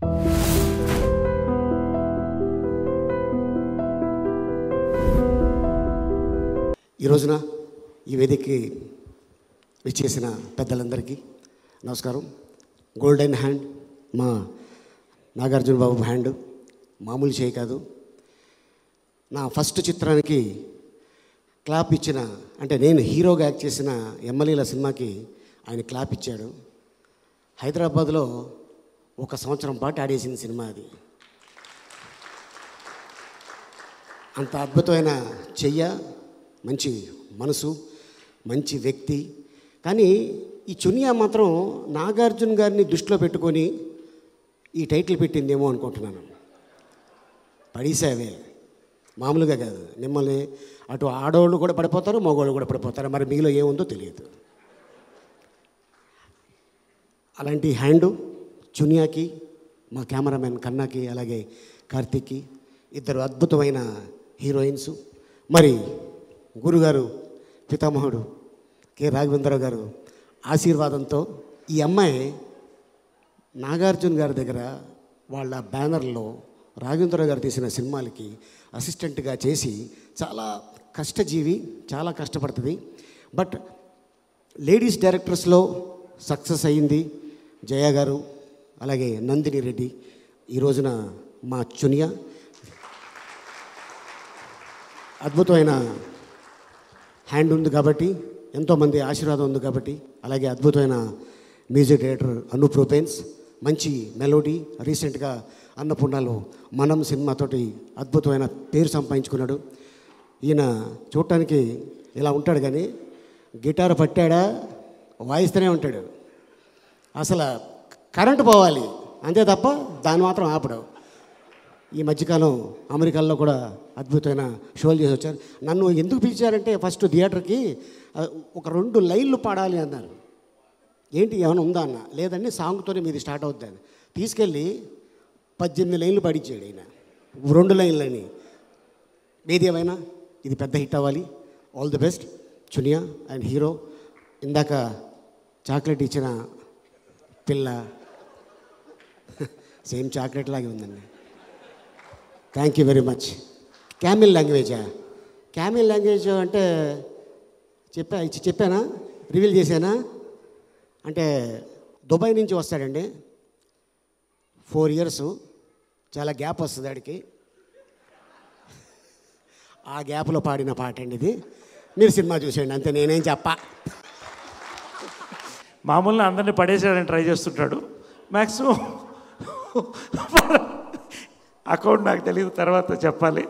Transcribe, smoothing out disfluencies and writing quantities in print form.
ఈ రోజున ఈ వేదికకి విచ్చేసిన పెద్దలందరికీ నమస్కారం. గోల్డెన్ హ్యాండ్ మా నాగార్జున బాబు హ్యాండ్ మామూలు చేయి కాదు. నా ఫస్ట్ చిత్రానికి క్లాప్ ఇచ్చిన, అంటే నేను హీరోగా యాక్ట్ చేసిన ఎమ్మెల్యేల సినిమాకి ఆయన క్లాప్ ఇచ్చాడు. హైదరాబాద్లో 1 సంవత్సరం పాటు ఆడేసిన సినిమా అది. అంత అద్భుతమైన చెయ్య, మంచి మనసు, మంచి వ్యక్తి. కానీ ఈ చునియా మాత్రం నాగార్జున గారిని దృష్టిలో పెట్టుకొని ఈ టైటిల్ పెట్టిందేమో అనుకుంటున్నాను. పడేసావే, మామూలుగా కాదు. మిమ్మల్ని అటు ఆడవాళ్ళు కూడా పడిపోతారు, మగవాళ్ళు కూడా పడిపోతారు. మరి మీలో ఏముందో తెలియదు. అలాంటి హ్యాండు చునియాకి, మా కెమెరామెన్ కన్నాకి, అలాగే కార్తీక్కి, 2 అద్భుతమైన హీరోయిన్స్. మరి గురుగారు పితామహుడు కె రాఘవేంద్రరావు గారు ఆశీర్వాదంతో ఈ అమ్మాయి నాగార్జున గారి దగ్గర వాళ్ళ బ్యానర్లో రాఘవేంద్రరావు గారు తీసిన సినిమాలకి అసిస్టెంట్గా చేసి చాలా కష్టజీవి, చాలా కష్టపడుతుంది. బట్ లేడీస్ డైరెక్టర్స్లో సక్సెస్ అయ్యింది జయ గారు, అలాగే నందిని రెడ్డి. ఈ రోజున మా చునియా అద్భుతమైన హ్యాండ్ ఉంది కాబట్టి, ఎంతోమంది ఆశీర్వాదం ఉంది కాబట్టి, అలాగే అద్భుతమైన మ్యూజిక్ డైరెక్టర్ అనూప్ రూపెన్స్, మంచి మెలోడీ. రీసెంట్గా అన్నపూర్ణలో మనం సినిమాతోటి అద్భుతమైన పేరు సంపాదించుకున్నాడు. ఈయన చూడటానికి ఇలా ఉంటాడు కానీ గిటార్ పట్టాడా వాయిస్తూనే ఉంటాడు. అసలు కరెంటు పోవాలి అంతే తప్ప దాన్ని మాత్రం ఆపడు. ఈ మధ్యకాలం అమెరికాలో కూడా అద్భుతమైన షోలు చేసి వచ్చారు. నన్ను ఎందుకు పిలిచారంటే ఫస్ట్ థియేటర్కి ఒక 2 లైన్లు పాడాలి అన్నారు. ఏంటి ఏమైనా ఉందా అన్న. లేదండి, సాంగ్తోనే మీది స్టార్ట్ అవుతుంది. తీసుకెళ్ళి 18 లైన్లు పాడించాడు ఆయన, 2 లైన్లని. ఏది ఏమైనా ఇది పెద్ద హిట్ అవ్వాలి. All the best Chuniya and hero. ఇందాక చాక్లెట్ ఇచ్చిన పిల్ల సేమ్ చాక్లెట్ లాగే ఉందండి. Thank you very much. క్యామిల్ లాంగ్వేజా? క్యామిల్ లాంగ్వేజ్ అంటే చెప్పానా, రివీల్ చేశానా? అంటే దుబాయ్ నుంచి వస్తాడండి. 4 years చాలా గ్యాప్ వస్తుంది ఆడికి. ఆ గ్యాప్లో పాడిన పాట అండి ఇది. మీరు సినిమా చూసేయండి అంతే, నేనేం చెప్పా. మామూలుగా అందరినీ పడేసేయాలని ట్రై చేస్తుంటాడు. మ్యాక్సిమం అకౌంట్ నాకు తెలియదు, తర్వాత చెప్పాలి.